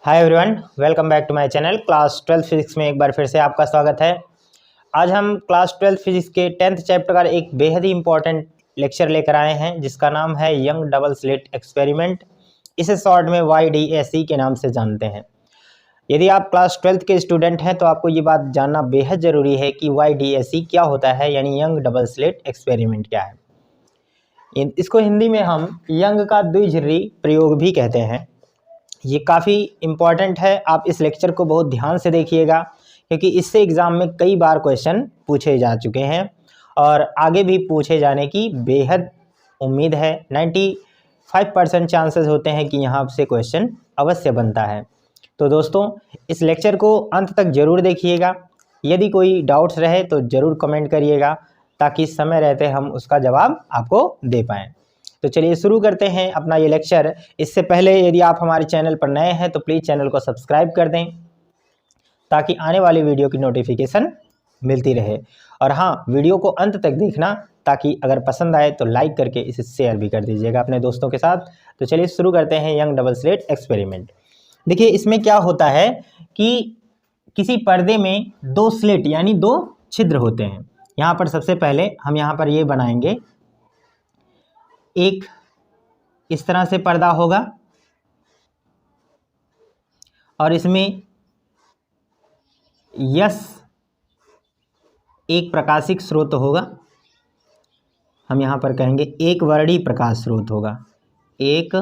Hi everyone, welcome back to my channel. Class 12 physics में एक बार फिर से आपका स्वागत है। आज हम क्लास 12 फिजिक्स के 10th चैप्टर का एक बेहद ही इंपॉर्टेंट लेक्चर लेकर आए हैं जिसका नाम है यंग डबल स्लिट एक्सपेरिमेंट। इसे शॉर्ट में YDSE के नाम से जानते हैं। यदि आप क्लास 12th के स्टूडेंट हैं तो आपको ये बात जानना बेहद ज़रूरी है कि YDSE क्या होता है, यानी यंग डबल स्लिट एक्सपेरिमेंट क्या है। इसको हिंदी में हम यंग का द्विध्रुवी प्रयोग भी कहते हैं। ये काफ़ी इम्पॉर्टेंट है, आप इस लेक्चर को बहुत ध्यान से देखिएगा क्योंकि इससे एग्ज़ाम में कई बार क्वेश्चन पूछे जा चुके हैं और आगे भी पूछे जाने की बेहद उम्मीद है। 95% चांसेस होते हैं कि यहाँ से क्वेश्चन अवश्य बनता है। तो दोस्तों, इस लेक्चर को अंत तक ज़रूर देखिएगा। यदि कोई डाउट्स रहे तो ज़रूर कमेंट करिएगा ताकि समय रहते हम उसका जवाब आपको दे पाएँ। तो चलिए शुरू करते हैं अपना ये लेक्चर। इससे पहले यदि आप हमारे चैनल पर नए हैं तो प्लीज़ चैनल को सब्सक्राइब कर दें ताकि आने वाली वीडियो की नोटिफिकेशन मिलती रहे। और हाँ, वीडियो को अंत तक देखना ताकि अगर पसंद आए तो लाइक करके इसे शेयर भी कर दीजिएगा अपने दोस्तों के साथ। तो चलिए शुरू करते हैं यंग डबल स्लिट एक्सपेरिमेंट। देखिए, इसमें क्या होता है कि किसी पर्दे में दो स्लिट यानी दो छिद्र होते हैं। यहाँ पर सबसे पहले हम यहाँ पर ये बनाएंगे, एक इस तरह से पर्दा होगा और इसमें यस एक प्रकाशिक स्रोत होगा। हम यहाँ पर कहेंगे एक वर्णी प्रकाश स्रोत होगा, एक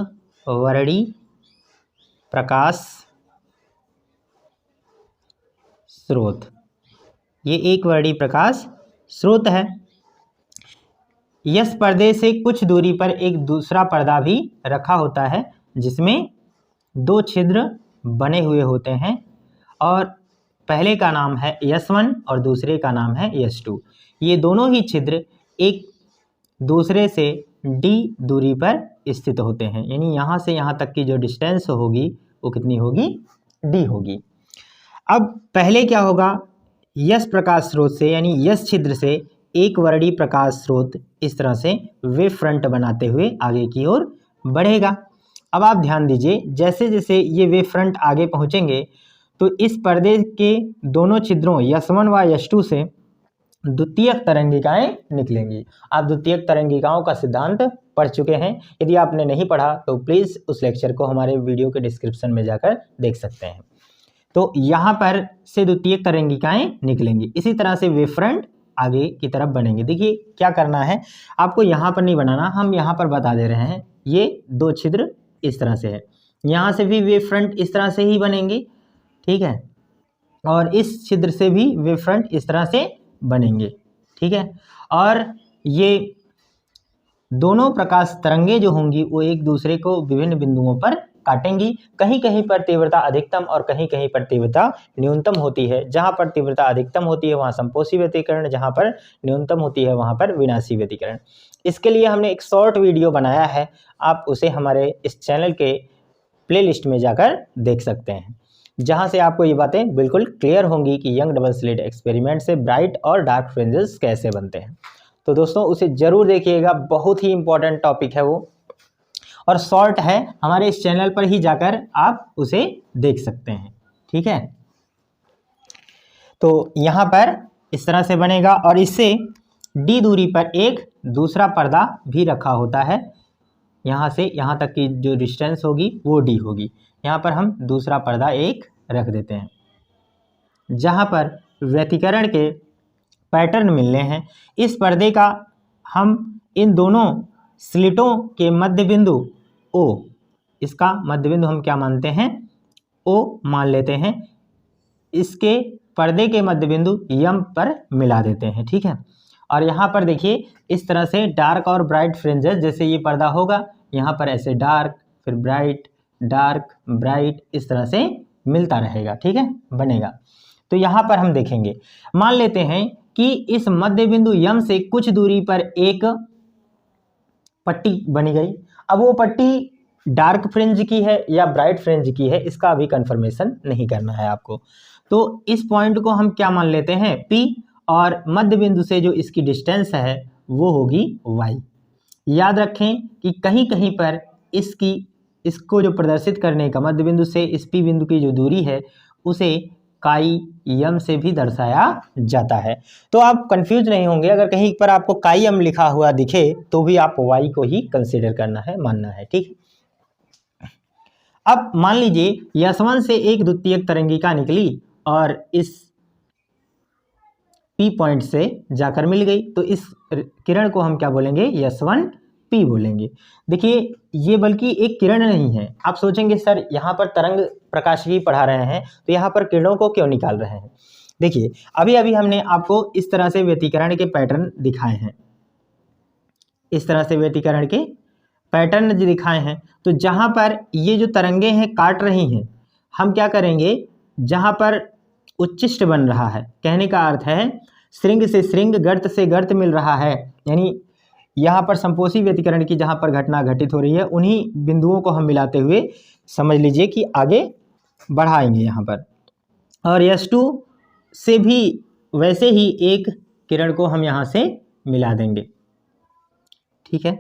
वर्णी प्रकाश स्रोत। ये एक वर्णी प्रकाश स्रोत है। यस पर्दे से कुछ दूरी पर एक दूसरा पर्दा भी रखा होता है जिसमें दो छिद्र बने हुए होते हैं और पहले का नाम है S1 और दूसरे का नाम है S2। ये दोनों ही छिद्र एक दूसरे से D दूरी पर स्थित होते हैं, यानी यहाँ से यहाँ तक की जो डिस्टेंस होगी वो कितनी होगी, D होगी। अब पहले क्या होगा, यस प्रकाश स्रोत से यानी यस छिद्र से एक वर्णी प्रकाश स्रोत इस तरह से वेव फ्रंट बनाते हुए आगे की ओर बढ़ेगा। अब आप ध्यान दीजिए, जैसे जैसे ये वेव फ्रंट आगे पहुंचेंगे तो इस पर्दे के दोनों छिद्रों S1 व S2 से द्वितीयक तरंगिकाएं निकलेंगी। आप द्वितीयक तरंगिकाओं का सिद्धांत पढ़ चुके हैं। यदि आपने नहीं पढ़ा तो प्लीज़ उस लेक्चर को हमारे वीडियो के डिस्क्रिप्शन में जाकर देख सकते हैं। तो यहाँ पर से द्वितीयक तरंगिकाएं निकलेंगी, इसी तरह से वेव फ्रंट आगे की तरफ बनेंगे। देखिए क्या करना है, आपको यहाँ पर नहीं बनाना, हम यहाँ पर बता दे रहे हैं। ये दो छिद्र इस तरह से है, यहाँ से भी वेव फ्रंट इस तरह से ही बनेंगी, ठीक है, और इस छिद्र से भी वेव फ्रंट इस तरह से बनेंगे, ठीक है। और ये दोनों प्रकाश तरंगे जो होंगी वो एक दूसरे को विभिन्न बिंदुओं पर काटेंगी। कहीं कहीं पर तीव्रता अधिकतम और कहीं कहीं पर तीव्रता न्यूनतम होती है। जहाँ पर तीव्रता अधिकतम होती है वहाँ संपोषी व्यतिकरण, जहाँ पर न्यूनतम होती है वहाँ पर विनाशी व्यतिकरण। इसके लिए हमने एक शॉर्ट वीडियो बनाया है, आप उसे हमारे इस चैनल के प्लेलिस्ट में जाकर देख सकते हैं, जहाँ से आपको ये बातें बिल्कुल क्लियर होंगी कि यंग डबल स्लिट एक्सपेरिमेंट से ब्राइट और डार्क फ्रिंजेस कैसे बनते हैं। तो दोस्तों उसे ज़रूर देखिएगा, बहुत ही इंपॉर्टेंट टॉपिक है वो और शॉर्ट है। हमारे इस चैनल पर ही जाकर आप उसे देख सकते हैं, ठीक है। तो यहाँ पर इस तरह से बनेगा और इससे D दूरी पर एक दूसरा पर्दा भी रखा होता है। यहाँ से यहाँ तक की जो डिस्टेंस होगी वो D होगी। यहाँ पर हम दूसरा पर्दा एक रख देते हैं जहाँ पर व्यतिकरण के पैटर्न मिलने हैं। इस पर्दे का हम इन दोनों स्लिटों के मध्य बिंदु O, इसका मध्य बिंदु हम क्या मानते हैं, O मान लेते हैं। इसके पर्दे के मध्य बिंदु M पर मिला देते हैं, ठीक है। और यहाँ पर देखिए इस तरह से डार्क और ब्राइट फ्रिंजेस, जैसे ये पर्दा होगा यहाँ पर ऐसे डार्क फिर ब्राइट डार्क ब्राइट इस तरह से मिलता रहेगा, ठीक है, बनेगा। तो यहाँ पर हम देखेंगे, मान लेते हैं कि इस मध्य बिंदु M से कुछ दूरी पर एक पट्टी बनी गई। अब वो पट्टी डार्क फ्रिंज की है या ब्राइट फ्रिंज की है इसका अभी कंफर्मेशन नहीं करना है आपको। तो इस पॉइंट को हम क्या मान लेते हैं, P, और मध्य बिंदु से जो इसकी डिस्टेंस है वो होगी Y। याद रखें कि कहीं कहीं पर इसकी इसको जो प्रदर्शित करने का मध्य बिंदु से इस पी बिंदु की जो दूरी है उसे काई एम से भी दर्शाया जाता है। तो आप कंफ्यूज नहीं होंगे, अगर कहीं पर आपको काई एम लिखा हुआ दिखे तो भी आप वाई को ही कंसीडर करना है, मानना है, ठीक। अब मान लीजिए यशवन से एक द्वितीयक तरंगिका निकली और इस पी पॉइंट से जाकर मिल गई, तो इस किरण को हम क्या बोलेंगे, यशवन पी बोलेंगे। देखिए ये बल्कि एक किरण नहीं है। आप सोचेंगे सर यहाँ पर तरंग प्रकाशिकी पढ़ा रहे हैं तो यहाँ पर किरणों को क्यों निकाल रहे हैं। देखिए अभी अभी हमने आपको इस तरह से व्यतिकरण के पैटर्न दिखाए हैं, इस तरह से व्यतिकरण के पैटर्न दिखाए हैं। तो जहाँ पर ये जो तरंगे हैं काट रही हैं, हम क्या करेंगे, जहाँ पर उच्चिष्ट बन रहा है, कहने का अर्थ है श्रृंग से श्रृंग, गर्त से गर्त मिल रहा है, यानी यहाँ पर संपोषी व्यतिकरण की जहाँ पर घटना घटित हो रही है उन्हीं बिंदुओं को हम मिलाते हुए समझ लीजिए कि आगे बढ़ाएंगे यहाँ पर। और S2 से भी वैसे ही एक किरण को हम यहाँ से मिला देंगे, ठीक है,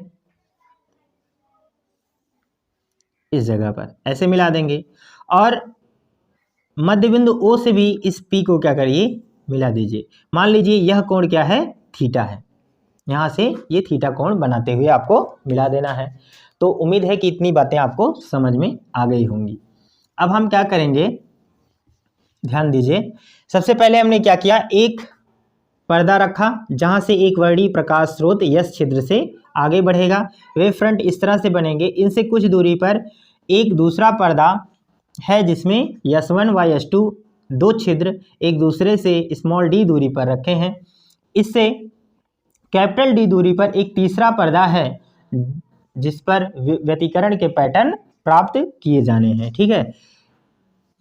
इस जगह पर ऐसे मिला देंगे। और मध्य बिंदु O से भी इस P को क्या करिए, मिला दीजिए। मान लीजिए यह कोण क्या है, थीटा है, यहाँ से ये थीटा कोण बनाते हुए आपको मिला देना है। तो उम्मीद है कि इतनी बातें आपको समझ में आ गई होंगी। अब हम क्या करेंगे, ध्यान दीजिए। सबसे पहले हमने क्या किया, एक पर्दा रखा जहाँ से एक वर्णीय प्रकाश स्रोत यस छिद्र से आगे बढ़ेगा। वे फ्रंट इस तरह से बनेंगे, इनसे कुछ दूरी पर एक दूसरा पर्दा है जिसमें S1 व S2 दो छिद्र एक दूसरे से स्मॉल d दूरी पर रखे हैं। इससे कैपिटल D दूरी पर एक तीसरा पर्दा है जिस पर व्यतिकरण के पैटर्न प्राप्त किए जाने हैं, ठीक है।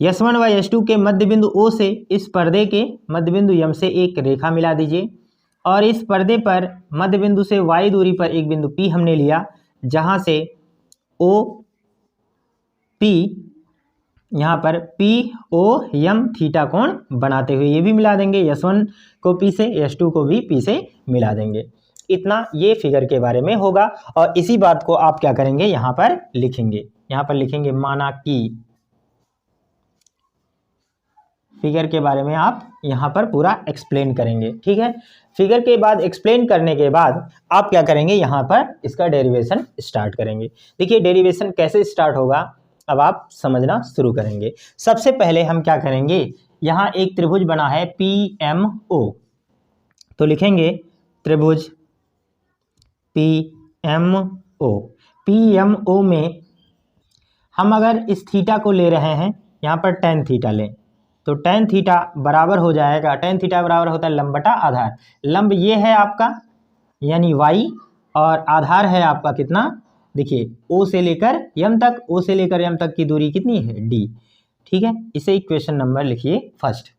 S1 व S2 के मध्य बिंदु O से इस पर्दे के मध्य बिंदु M से एक रेखा मिला दीजिए और इस पर्दे पर मध्य बिंदु से Y दूरी पर एक बिंदु P हमने लिया, जहां से OP यहाँ पर POM थीटा कोण बनाते हुए ये भी मिला देंगे, S1 को P से, S2 को भी P से मिला देंगे। इतना ये फिगर के बारे में होगा। और इसी बात को आप क्या करेंगे, यहाँ पर लिखेंगे, यहाँ पर लिखेंगे माना कि फिगर के बारे में आप यहाँ पर पूरा एक्सप्लेन करेंगे, ठीक है। फिगर के बाद एक्सप्लेन करने के बाद आप क्या करेंगे, यहाँ पर इसका डेरिवेशन स्टार्ट करेंगे। देखिए डेरिवेशन कैसे स्टार्ट होगा अब आप समझना शुरू करेंगे। सबसे पहले हम क्या करेंगे, यहाँ एक त्रिभुज बना है PMO, तो लिखेंगे त्रिभुज PMO में हम अगर इस थीटा को ले रहे हैं, यहाँ पर tan थीटा लें तो tan थीटा बराबर हो जाएगा, tan थीटा बराबर होता है लंब बटा आधार। लंब ये है आपका यानी y और आधार है आपका कितना, देखिए O से लेकर M तक, O से लेकर M तक की दूरी कितनी है, D, ठीक है। इसे इक्वेशन नंबर लिखिए फर्स्ट,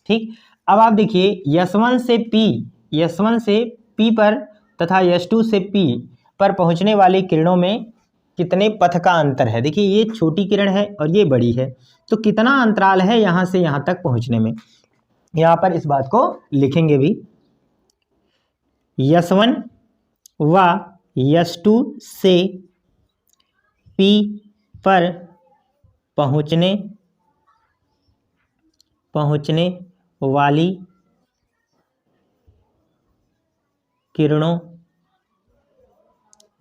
ठीक। अब आप देखिए S1 से P पर तथा S2 से P पर पहुंचने वाली किरणों में कितने पथ का अंतर है। देखिए ये छोटी किरण है और ये बड़ी है, तो कितना अंतराल है यहाँ से यहाँ तक पहुँचने में, यहाँ पर इस बात को लिखेंगे भी। S1 व S2 से P पर पहुँचने वाली किरणों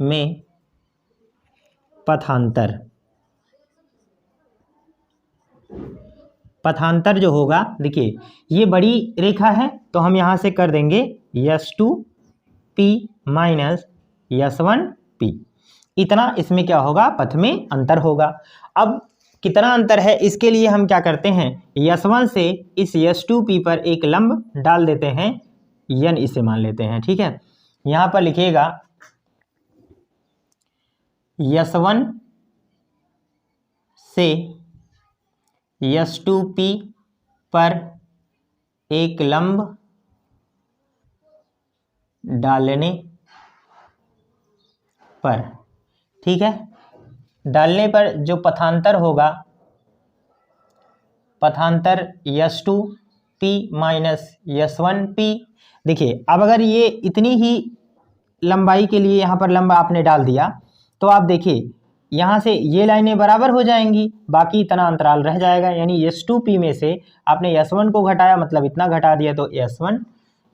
में पथांतर जो होगा, देखिए ये बड़ी रेखा है तो हम यहाँ से कर देंगे S2P माइनस S1P, इतना इसमें क्या होगा, पथ में अंतर होगा। अब कितना अंतर है इसके लिए हम क्या करते हैं, S1 से इस S2P पर एक लंब डाल देते हैं, N इसे मान लेते हैं, ठीक है। यहाँ पर लिखिएगा S1 से S2P पर एक लंब डालने पर, ठीक है, डालने पर जो पथांतर होगा, पथांतर S2P माइनस S1P। देखिए अब अगर ये इतनी ही लंबाई के लिए यहाँ पर लंब आपने डाल दिया तो आप देखिए यहाँ से ये लाइनें बराबर हो जाएंगी, बाकी इतना अंतराल रह जाएगा, यानी S2P में से आपने S1 को घटाया, मतलब इतना घटा दिया, तो S1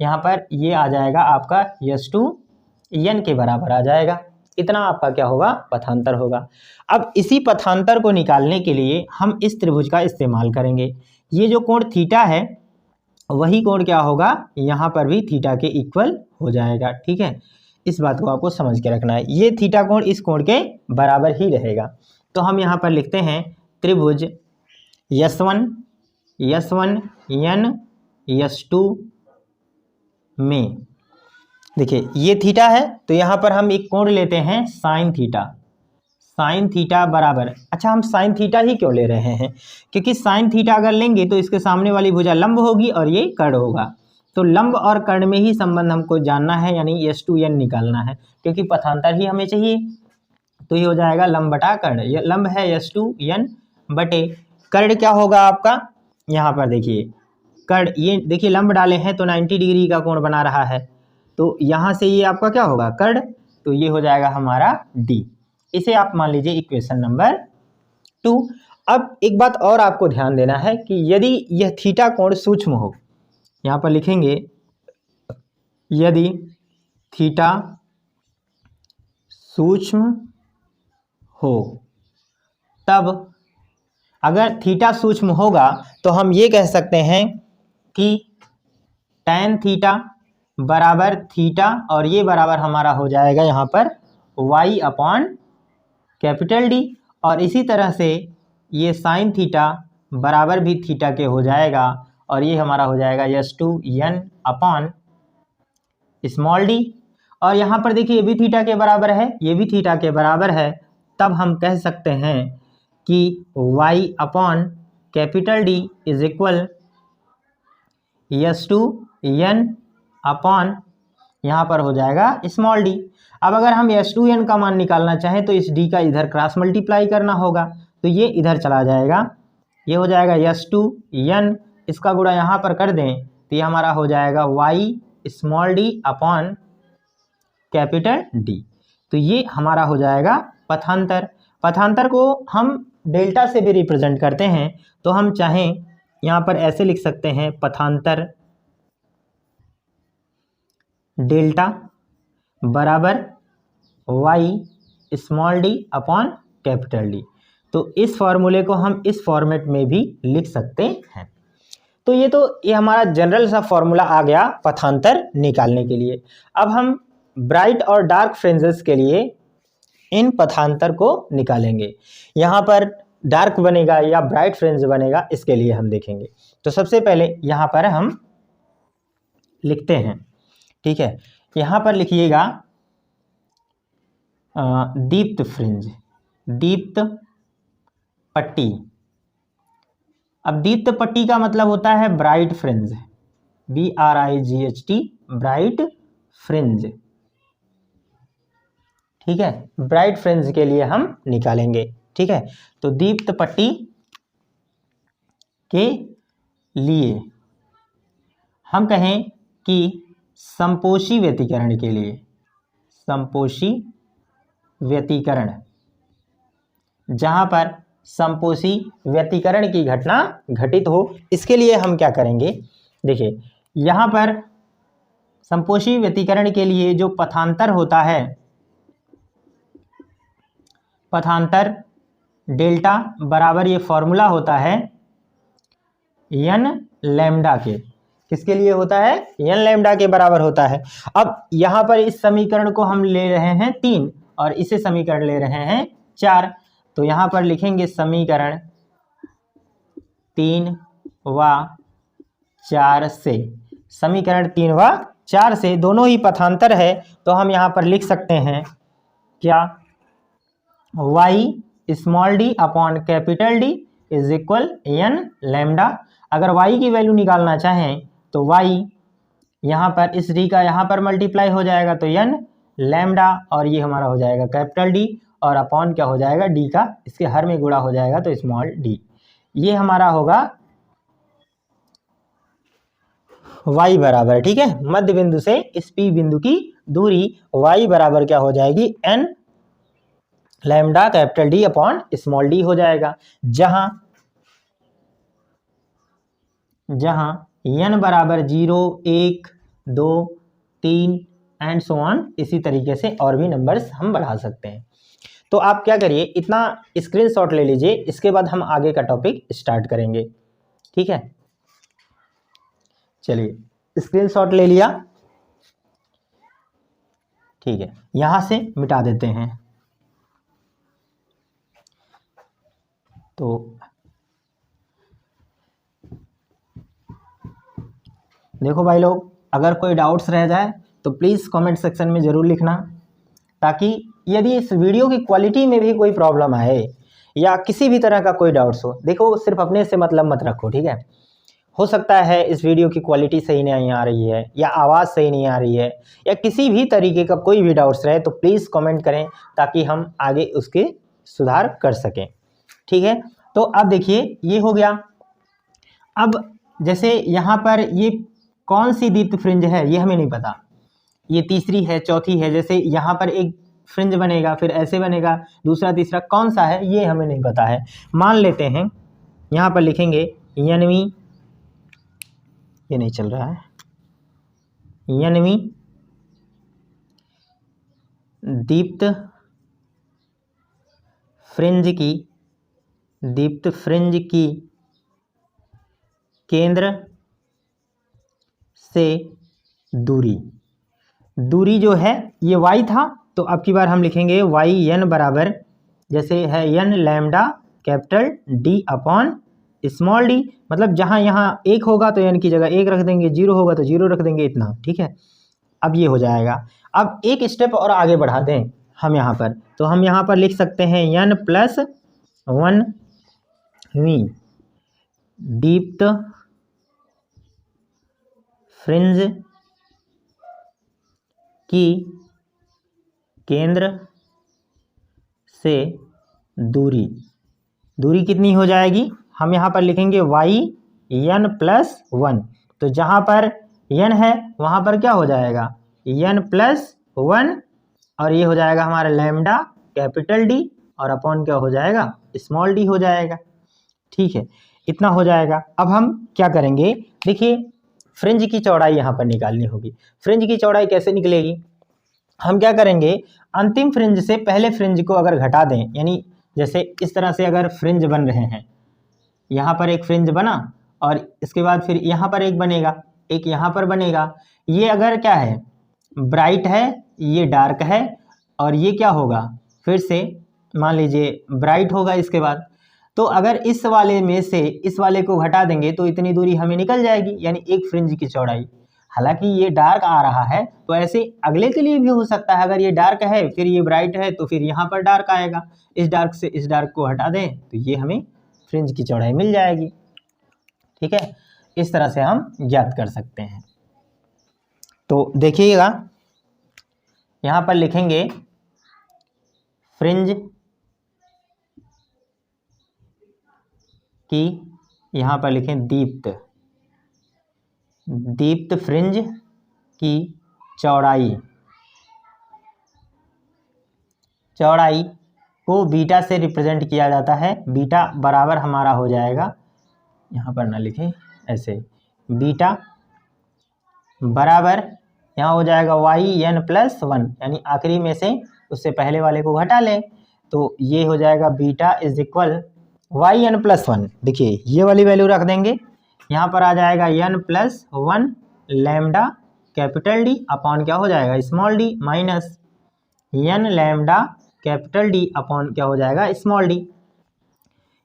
यहाँ पर ये आ जाएगा आपका S2N के बराबर आ जाएगा। इतना आपका क्या होगा, पथांतर होगा। अब इसी पथांतर को निकालने के लिए हम इस त्रिभुज का इस्तेमाल करेंगे। ये जो कोण थीटा है वही कोण क्या होगा, यहाँ पर भी थीटा के इक्वल हो जाएगा। ठीक है, इस बात को आपको समझ के रखना है, ये थीटा कोण इस कोण के बराबर ही रहेगा। तो हम यहाँ पर लिखते हैं त्रिभुज S1 N S2 में, देखिए ये थीटा है, तो यहाँ पर हम एक कोण लेते हैं साइन थीटा बराबर, अच्छा हम साइन थीटा ही क्यों ले रहे हैं, क्योंकि साइन थीटा अगर लेंगे तो इसके सामने वाली भुजा लंब होगी और ये कर्ण होगा, तो लंब और कर्ण में ही संबंध हमको जानना है, यानी S2N निकालना है, क्योंकि पथांतर ही हमें चाहिए। तो ये हो जाएगा लंब बटा कर्ण, ये लंब है S2N बटे कर्ण क्या होगा आपका, यहाँ पर देखिए कर्ण, ये देखिए लंब डाले हैं तो 90 डिग्री का कोण बना रहा है, तो यहाँ से ये आपका क्या होगा कर्ण, तो ये हो जाएगा हमारा D। इसे आप मान लीजिए इक्वेशन नंबर 2। अब एक बात और आपको ध्यान देना है कि यदि यह थीटा कोण सूक्ष्म हो, यहाँ पर लिखेंगे यदि थीटा सूक्ष्म हो, तब अगर थीटा सूक्ष्म होगा तो हम ये कह सकते हैं कि tan थीटा बराबर थीटा, और ये बराबर हमारा हो जाएगा यहाँ पर y अपॉन कैपिटल D, और इसी तरह से ये साइन थीटा बराबर भी थीटा के हो जाएगा, और ये हमारा हो जाएगा S2N अपॉन स्मॉल d, और यहाँ पर देखिए ये भी थीटा के बराबर है, ये भी थीटा के बराबर है, तब हम कह सकते हैं कि y upon capital D is equal S2N upon यहाँ पर हो जाएगा स्मॉल d। अब अगर हम S2N का मान निकालना चाहें तो इस d का इधर क्रॉस मल्टीप्लाई करना होगा, तो ये इधर चला जाएगा, ये हो जाएगा S2N, इसका गुणा यहाँ पर कर दें तो ये हमारा हो जाएगा y small d upon capital D। तो ये हमारा हो जाएगा पथांतर। पथांतर को हम डेल्टा से भी रिप्रेजेंट करते हैं, तो हम चाहें यहाँ पर ऐसे लिख सकते हैं पथांतर डेल्टा बराबर y small d upon capital D। तो इस फॉर्मूले को हम इस फॉर्मेट में भी लिख सकते हैं। तो ये हमारा जनरल सा फॉर्मूला आ गया पथांतर निकालने के लिए। अब हम ब्राइट और डार्क फ्रिंजेस के लिए इन पथांतर को निकालेंगे। यहाँ पर डार्क बनेगा या ब्राइट फ्रिंज बनेगा, इसके लिए हम देखेंगे। तो सबसे पहले यहाँ पर हम लिखते हैं, ठीक है, यहाँ पर लिखिएगा दीप्त फ्रिंज, दीप्त पट्टी। अब दीप्त पट्टी का मतलब होता है bright fringe, BRIGHT, bright fringe. ठीक है, ब्राइट फ्रिंज के लिए हम निकालेंगे। ठीक है, तो दीप्त पट्टी के लिए हम कहें कि संपोषी व्यतिकरण के लिए, संपोषी व्यतिकरण, जहां पर संपोषी व्यतिकरण की घटना घटित हो, इसके लिए हम क्या करेंगे, देखिए यहाँ पर संपोषी व्यतिकरण के लिए जो पथांतर होता है, पथांतर डेल्टा बराबर ये फॉर्मूला होता है n लैम्डा के। किसके लिए होता है, n लैम्डा के बराबर होता है। अब यहाँ पर इस समीकरण को हम ले रहे हैं 3 और इसे समीकरण ले रहे हैं 4, तो यहाँ पर लिखेंगे समीकरण 3 व 4 से, समीकरण 3 व 4 से दोनों ही पथांतर है, तो हम यहाँ पर लिख सकते हैं क्या, y small d upon capital D is equal n lambda. अगर y की वैल्यू निकालना चाहें तो y यहाँ पर इस d का यहाँ पर मल्टीप्लाई हो जाएगा तो n लैम्डा, और ये हमारा हो जाएगा कैपिटल D, और अपॉन क्या हो जाएगा d का इसके हर में गुणा हो जाएगा तो स्मॉल d। ये हमारा होगा y बराबर, ठीक है, मध्य बिंदु से इस P बिंदु की दूरी y बराबर क्या हो जाएगी, n lambda capital D upon small D हो जाएगा, जहां n बराबर 0, 1, 2, 3 एंड सो ऑन, इसी तरीके से और भी नंबर्स हम बढ़ा सकते हैं। तो आप क्या करिए, इतना स्क्रीनशॉट ले लीजिए, इसके बाद हम आगे का टॉपिक स्टार्ट करेंगे। ठीक है, चलिए स्क्रीनशॉट ले लिया। ठीक है, यहां से मिटा देते हैं। तो देखो भाई लोग, अगर कोई डाउट्स रह जाए तो प्लीज़ कमेंट सेक्शन में ज़रूर लिखना, ताकि यदि इस वीडियो की क्वालिटी में भी कोई प्रॉब्लम आए या किसी भी तरह का कोई डाउट्स हो, देखो सिर्फ अपने से मतलब मत रखो। ठीक है, हो सकता है इस वीडियो की क्वालिटी सही नहीं आ रही है, या आवाज़ सही नहीं आ रही है, या किसी भी तरीके का कोई भी डाउट्स रहे तो प्लीज़ कमेंट करें, ताकि हम आगे उसके सुधार कर सकें। ठीक है, तो अब देखिए ये हो गया। अब जैसे यहाँ पर ये कौन सी दीप्त फ्रिंज है ये हमें नहीं पता, ये तीसरी है, चौथी है, जैसे यहाँ पर एक फ्रिंज बनेगा, फिर ऐसे बनेगा, दूसरा तीसरा कौन सा है ये हमें नहीं पता है। मान लेते हैं यहाँ पर लिखेंगे यनवी, ये नहीं चल रहा है, यनवी दीप्त फ्रिंज की केंद्र से दूरी जो है ये y था, तो अब की बार हम लिखेंगे y n बराबर, जैसे है n lambda capital d upon small d, मतलब जहाँ यहाँ 1 होगा तो n की जगह 1 रख देंगे, 0 होगा तो 0 रख देंगे, इतना। ठीक है, अब ये हो जाएगा। अब एक स्टेप और आगे बढ़ा दें हम यहाँ पर, तो हम यहाँ पर लिख सकते हैं n+1 वी दीप्त फ्रिंज की केंद्र से दूरी कितनी हो जाएगी, हम यहाँ पर लिखेंगे yn+1, तो जहाँ पर n है वहाँ पर क्या हो जाएगा n+1, और ये हो जाएगा हमारा लैम्डा कैपिटल D, और अपॉन क्या हो जाएगा स्मॉल d हो जाएगा। ठीक है, इतना हो जाएगा। अब हम क्या करेंगे, देखिए फ्रिंज की चौड़ाई यहाँ पर निकालनी होगी। फ्रिंज की चौड़ाई कैसे निकलेगी, हम क्या करेंगे, अंतिम फ्रिंज से पहले फ्रिंज को अगर घटा दें, यानी जैसे इस तरह से अगर फ्रिंज बन रहे हैं, यहाँ पर एक फ्रिंज बना और इसके बाद फिर यहाँ पर एक बनेगा, एक यहाँ पर बनेगा, ये अगर क्या है ब्राइट है, ये डार्क है, और ये क्या होगा फिर से मान लीजिए ब्राइट होगा इसके बाद, तो अगर इस वाले में से इस वाले को घटा देंगे तो इतनी दूरी हमें निकल जाएगी, यानी एक फ्रिंज की चौड़ाई। हालांकि ये डार्क आ रहा है तो ऐसे अगले के लिए भी हो सकता है, अगर ये डार्क है फिर ये ब्राइट है तो फिर यहाँ पर डार्क आएगा, इस डार्क से इस डार्क को हटा दें तो ये हमें फ्रिंज की चौड़ाई मिल जाएगी। ठीक है, इस तरह से हम ज्ञात कर सकते हैं। तो देखिएगा यहाँ पर लिखेंगे फ्रिंज की, यहाँ पर लिखें दीप्त फ्रिंज की चौड़ाई को बीटा से रिप्रेजेंट किया जाता है। बीटा बराबर हमारा हो जाएगा, यहाँ पर ना लिखें ऐसे, बीटा बराबर यहाँ हो जाएगा yn+1, यानी आखिरी में से उससे पहले वाले को घटा लें तो ये हो जाएगा बीटा इज इक्वल yn+1। देखिए ये वाली वैल्यू रख देंगे, यहाँ पर आ जाएगा n+1 lambda capital D upon क्या हो जाएगा small d, minus n lambda capital D upon क्या हो जाएगा स्मॉल d।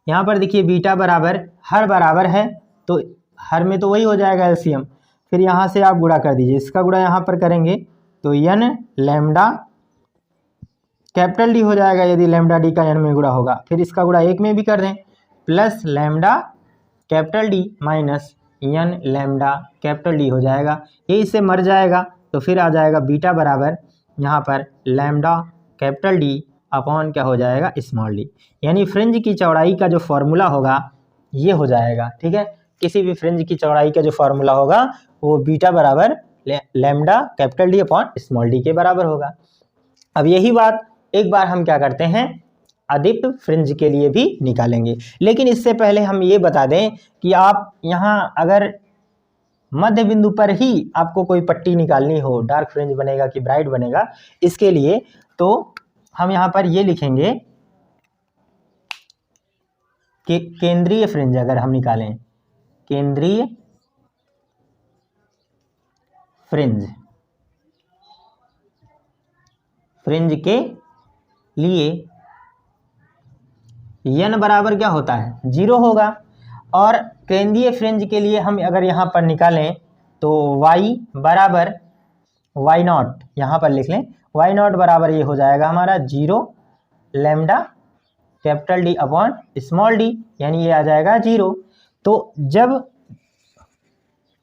यहाँ पर देखिए बीटा बराबर हर बराबर है तो हर में तो वही हो जाएगा एलसीएम, फिर यहाँ से आप गुणा कर दीजिए, इसका गुणा यहाँ पर करेंगे तो n लैम्डा कैपिटल D हो जाएगा, यदि लैम्डा D का n में गुणा होगा, फिर इसका गुणा 1 में भी कर दें, plus lambda capital D minus n lambda capital D हो जाएगा, ये इससे मर जाएगा तो फिर आ जाएगा बीटा बराबर यहाँ पर लैम्डा कैपिटल D अपॉन क्या हो जाएगा स्मॉल d, यानी फ्रिंज की चौड़ाई का जो फॉर्मूला होगा ये हो जाएगा। ठीक है, किसी भी फ्रिंज की चौड़ाई का जो फॉर्मूला होगा वो बीटा बराबर lambda capital D upon small d के बराबर होगा। अब यही बात एक बार हम क्या करते हैं अदीप्त फ्रिंज के लिए भी निकालेंगे। लेकिन इससे पहले हम ये बता दें कि आप यहाँ अगर मध्य बिंदु पर ही आपको कोई पट्टी निकालनी हो, डार्क फ्रिंज बनेगा कि ब्राइट बनेगा, इसके लिए तो हम यहाँ पर ये लिखेंगे कि केंद्रीय फ्रिंज अगर हम निकालें, केंद्रीय फ्रिंज, फ्रिंज के लिए n बराबर क्या होता है, 0 होगा। और केंद्रीय फ्रिंज के लिए हम अगर यहाँ पर निकालें तो y बराबर y नॉट, यहाँ पर लिख लें y नॉट बराबर ये हो जाएगा हमारा 0 lambda capital D upon small d, यानी ये आ जाएगा 0। तो जब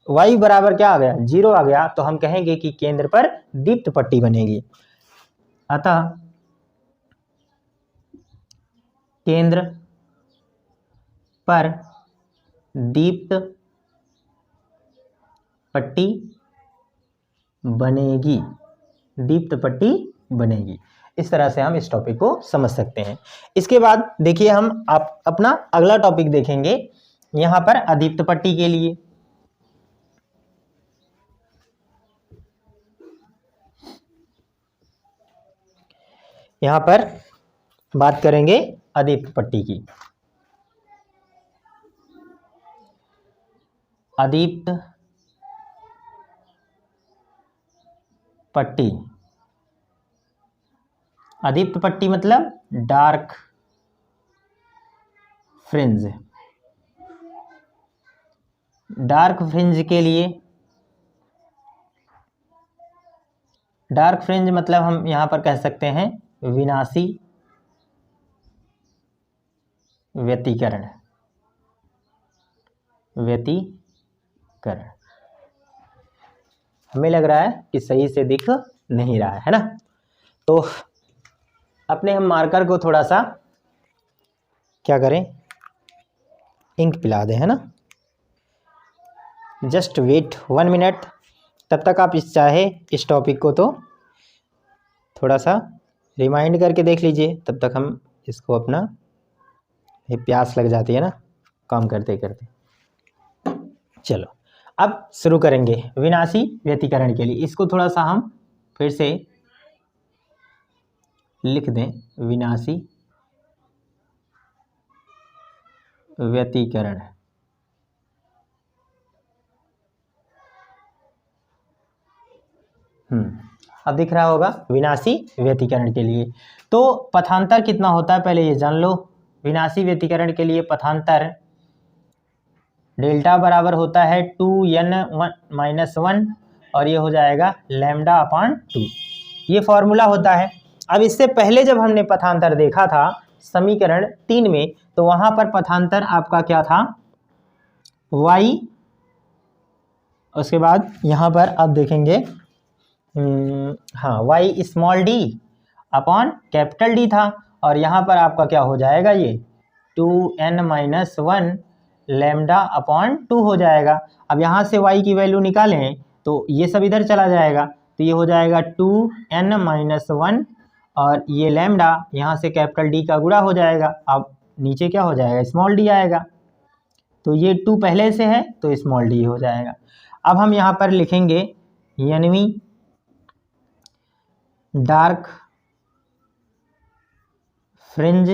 y बराबर क्या आ गया, 0 आ गया, तो हम कहेंगे कि केंद्र पर दीप्त पट्टी बनेगी। अतः केंद्र पर दीप्त पट्टी बनेगी, दीप्त पट्टी बनेगी। इस तरह से हम इस टॉपिक को समझ सकते हैं। इसके बाद देखिए हम आप अपना अगला टॉपिक देखेंगे यहाँ पर अदीप्त पट्टी के लिए। यहाँ पर बात करेंगे अदीप्त पट्टी की। अदीप्त पट्टी, अदीप्त पट्टी मतलब डार्क फ्रिंज। डार्क फ्रिंज के लिए, डार्क फ्रिंज मतलब हम यहाँ पर कह सकते हैं विनाशी व्यतिकरण, व्यतिकरण। हमें लग रहा है कि सही से दिख नहीं रहा है ना, तो अपने हम मार्कर को थोड़ा सा क्या करें, इंक पिला दें, है ना। जस्ट वेट 1 मिनट, तब तक आप इस टॉपिक को तो थोड़ा सा रिमाइंड करके देख लीजिए, तब तक हम इसको अपना, ये प्यास लग जाती है ना काम करते करते। चलो अब शुरू करेंगे विनाशी व्यतिकरण के लिए। इसको थोड़ा सा हम फिर से लिख दें, विनाशी व्यतिकरण। अब दिख रहा होगा विनाशी व्यतिकरण के लिए। तो पथांतर कितना होता है पहले ये जान लो। विनाशी व्यतिकरण के लिए पथांतर डेल्टा बराबर होता है 2n-1 और ये हो जाएगा लैम्डा अपॉन 2, ये फॉर्मूला होता है। अब इससे पहले जब हमने पथांतर देखा था समीकरण 3 में, तो वहां पर पथांतर आपका क्या था, y, उसके बाद यहाँ पर अब देखेंगे हाँ y small d upon capital D था, और यहाँ पर आपका क्या हो जाएगा, ये 2n-1 लैम्डा अपॉन 2 हो जाएगा। अब यहाँ से y की वैल्यू निकालें तो ये सब इधर चला जाएगा, तो ये हो जाएगा 2n-1 और ये लैम्डा यहाँ से कैपिटल D का गुणा हो जाएगा। अब नीचे क्या हो जाएगा, स्मॉल d आएगा, तो ये 2 पहले से है तो स्मॉल d हो जाएगा। अब हम यहाँ पर लिखेंगे यानी डार्क फ्रिंज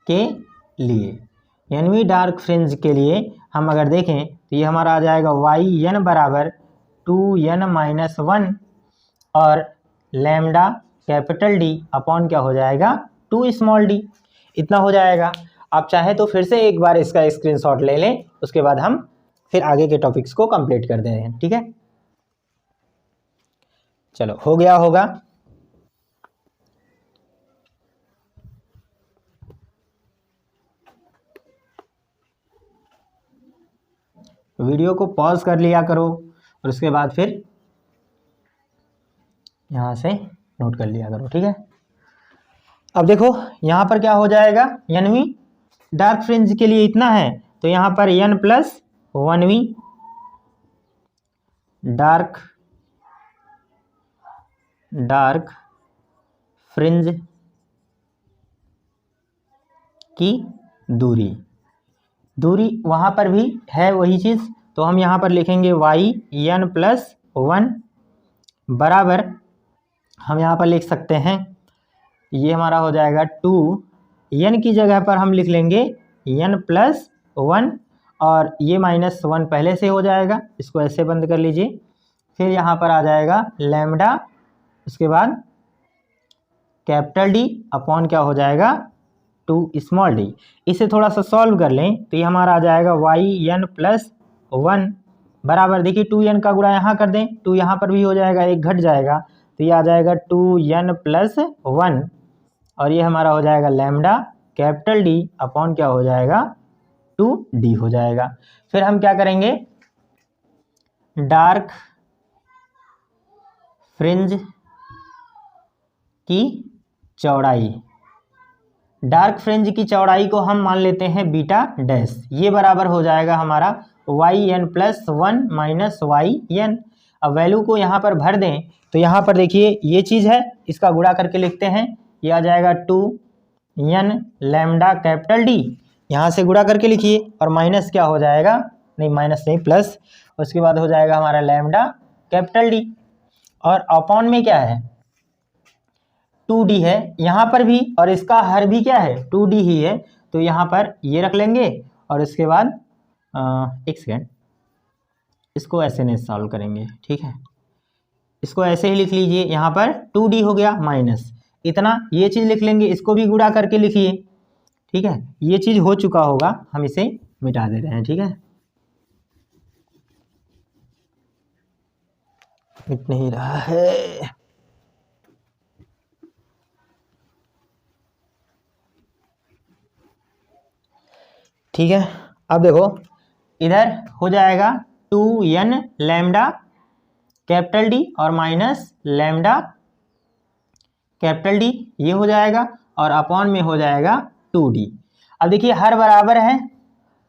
के लिए, यानी डार्क फ्रिंज के लिए हम अगर देखें तो ये हमारा आ जाएगा yn बराबर 2n-1 और लैम्डा कैपिटल D अपॉन क्या हो जाएगा, 2 स्मॉल d, इतना हो जाएगा। आप चाहे तो फिर से एक बार इसका स्क्रीनशॉट ले लें, उसके बाद हम फिर आगे के टॉपिक्स को कंप्लीट कर दे रहे हैं, ठीक है। चलो हो गया होगा। वीडियो को पॉज कर लिया करो और उसके बाद फिर यहाँ से नोट कर लिया करो, ठीक है। अब देखो यहाँ पर क्या हो जाएगा, यानी डार्क फ्रिंज के लिए इतना है, तो यहाँ पर n+1v डार्क फ्रिंज की दूरी वहाँ पर भी है वही चीज़, तो हम यहाँ पर लिखेंगे yn+1 बराबर, हम यहाँ पर लिख सकते हैं, ये हमारा हो जाएगा 2, n की जगह पर हम लिख लेंगे n+1 और ये -1 पहले से हो जाएगा, इसको ऐसे बंद कर लीजिए। फिर यहाँ पर आ जाएगा लैम्डा, उसके बाद कैपिटल D अपॉन क्या हो जाएगा 2 स्मॉल d। इसे थोड़ा सा सॉल्व कर लें तो ये हमारा आ जाएगा yn+1 बराबर, देखिए 2n का गुणा यहाँ कर दें, 2 यहाँ पर भी हो जाएगा, एक घट जाएगा, तो ये आ जाएगा 2n+1 और ये हमारा हो जाएगा लैम्डा कैपिटल D अपॉन क्या हो जाएगा 2d हो जाएगा। फिर हम क्या करेंगे, डार्क फ्रिंज की चौड़ाई, डार्क फ्रिंज की चौड़ाई को हम मान लेते हैं बीटा डैश, ये बराबर हो जाएगा हमारा yn+1 -yn। अब वैल्यू को यहाँ पर भर दें तो यहाँ पर देखिए ये चीज़ है, इसका गुणा करके लिखते हैं, ये आ जाएगा 2n लैम्डा कैपिटल D, यहाँ से गुणा करके लिखिए, और माइनस क्या हो जाएगा, नहीं माइनस नहीं प्लस, उसके बाद हो जाएगा हमारा लैम्डा कैपिटल D, और अपॉन में क्या है 2d है यहाँ पर भी, और इसका हर भी क्या है 2d ही है, तो यहाँ पर ये रख लेंगे, और इसके बाद एक सेकेंड, इसको ऐसे नहीं सॉल्व करेंगे, ठीक है, इसको ऐसे ही लिख लीजिए, यहाँ पर 2d हो गया माइनस इतना, ये चीज़ लिख लेंगे, इसको भी गुणा करके लिखिए, ठीक है, ये चीज़ हो चुका होगा, हम इसे मिटा दे रहे हैं, ठीक है, मिट नहीं रहा है, ठीक है। अब देखो इधर हो जाएगा 2n लैम्डा कैपिटल D और माइनस लैम्डा कैपिटल D, ये हो जाएगा, और अपॉन में हो जाएगा 2d। अब देखिए हर बराबर है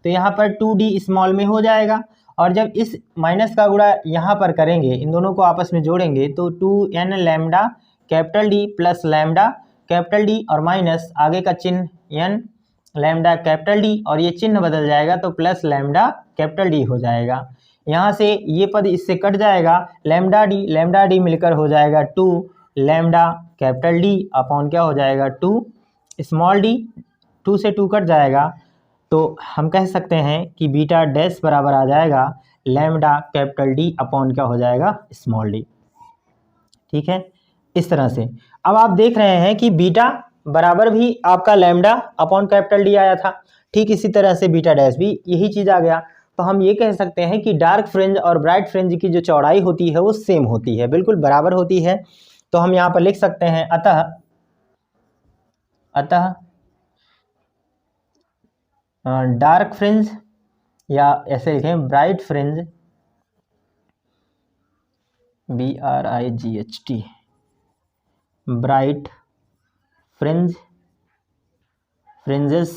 तो यहाँ पर 2d स्मॉल में हो जाएगा, और जब इस माइनस का गुणा यहाँ पर करेंगे, इन दोनों को आपस में जोड़ेंगे, तो 2n lambda capital D plus lambda capital D और माइनस आगे का चिन्ह n लैम्डा कैपिटल D, और ये चिन्ह बदल जाएगा तो प्लस लैम्डा कैपिटल D हो जाएगा। यहाँ से ये पद इससे कट जाएगा, लैम्डा D मिलकर हो जाएगा 2 लैम्डा कैपिटल D अपॉन क्या हो जाएगा 2 स्मॉल d, 2 से 2 कट जाएगा, तो हम कह सकते हैं कि बीटा डैश बराबर आ जाएगा लैम्डा कैपिटल D अपॉन क्या हो जाएगा स्मॉल d, ठीक है, इस तरह से। अब आप देख रहे हैं कि बीटा बराबर भी आपका लैम्डा अपॉन कैपिटल D आया था, ठीक इसी तरह से बीटा डैश भी यही चीज़ आ गया, तो हम ये कह सकते हैं कि डार्क फ्रिंज और ब्राइट फ्रिंज की जो चौड़ाई होती है वो सेम होती है, बिल्कुल बराबर होती है। तो हम यहाँ पर लिख सकते हैं अतः डार्क फ्रिंज, या ऐसे लिखें bright fringe, BRIGHT, bright fringes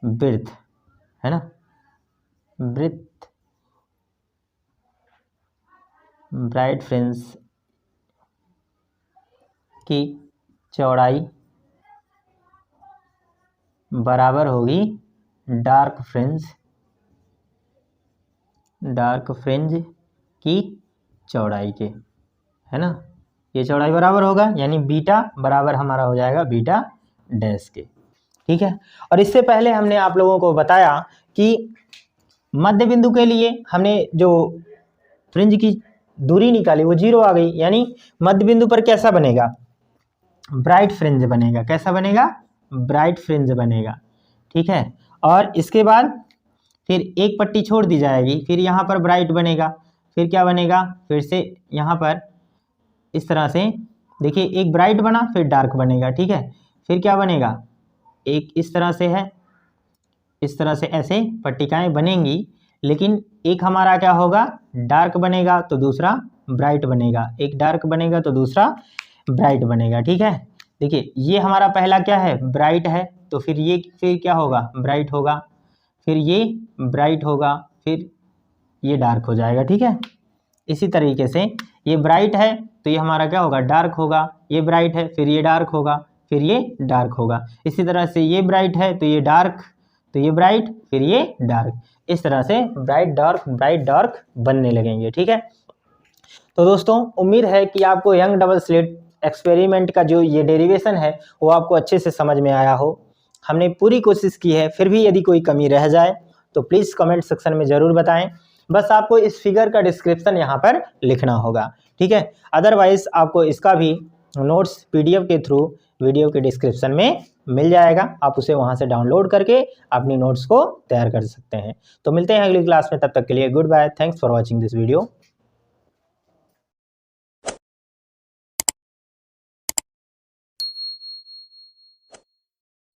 breadth, है ना, ब्रेड्थ, ब्राइट फ्रिंज की चौड़ाई बराबर होगी डार्क फ्रिंज की चौड़ाई के, है ना, ये चौड़ाई बराबर होगा, यानी बीटा बराबर हमारा हो जाएगा बीटा डैश के, ठीक है। और इससे पहले हमने आप लोगों को बताया कि मध्य बिंदु के लिए हमने जो फ्रिंज की दूरी निकाली वो 0 आ गई, यानी मध्य बिंदु पर कैसा बनेगा, ब्राइट फ्रिंज बनेगा, कैसा बनेगा, ब्राइट फ्रिंज बनेगा, ठीक है। और इसके बाद फिर एक पट्टी छोड़ दी जाएगी, फिर यहाँ पर ब्राइट बनेगा, फिर क्या बनेगा, फिर से यहाँ पर इस तरह से देखिए एक ब्राइट बना, फिर डार्क बनेगा, ठीक है, फिर क्या बनेगा, एक इस तरह से है, इस तरह से ऐसे पट्टिकाएं बनेंगी, लेकिन एक हमारा क्या होगा, डार्क बनेगा तो दूसरा ब्राइट बनेगा, एक डार्क बनेगा तो दूसरा ब्राइट बनेगा, ठीक है। देखिए ये हमारा पहला क्या है, ब्राइट है, तो फिर क्या होगा, ब्राइट होगा, फिर ये ब्राइट होगा, फिर ये डार्क हो जाएगा, ठीक है। इसी तरीके से ये ब्राइट है तो ये हमारा क्या होगा, डार्क होगा, ये ब्राइट है फिर ये डार्क होगा, फिर ये डार्क होगा। इसी तरह से ये ब्राइट है तो ये डार्क, तो ये ब्राइट, फिर ये डार्क। इस तरह से ब्राइट डार्क बनने लगेंगे। ठीक है, तो दोस्तों उम्मीद है कि आपको यंग डबल स्लिट एक्सपेरिमेंट का जो ये डेरिवेशन है वो आपको अच्छे से समझ में आया हो। हमने पूरी कोशिश की है, फिर भी यदि कोई कमी रह जाए तो प्लीज़ कमेंट सेक्शन में ज़रूर बताएं। बस आपको इस फिगर का डिस्क्रिप्शन यहाँ पर लिखना होगा। ठीक है, अदरवाइज आपको इसका भी नोट्स PDF के थ्रू वीडियो के डिस्क्रिप्शन में मिल जाएगा। आप उसे वहाँ से डाउनलोड करके अपनी नोट्स को तैयार कर सकते हैं। तो मिलते हैं अगली क्लास में, तब तक के लिए good bye. Thanks for watching this video.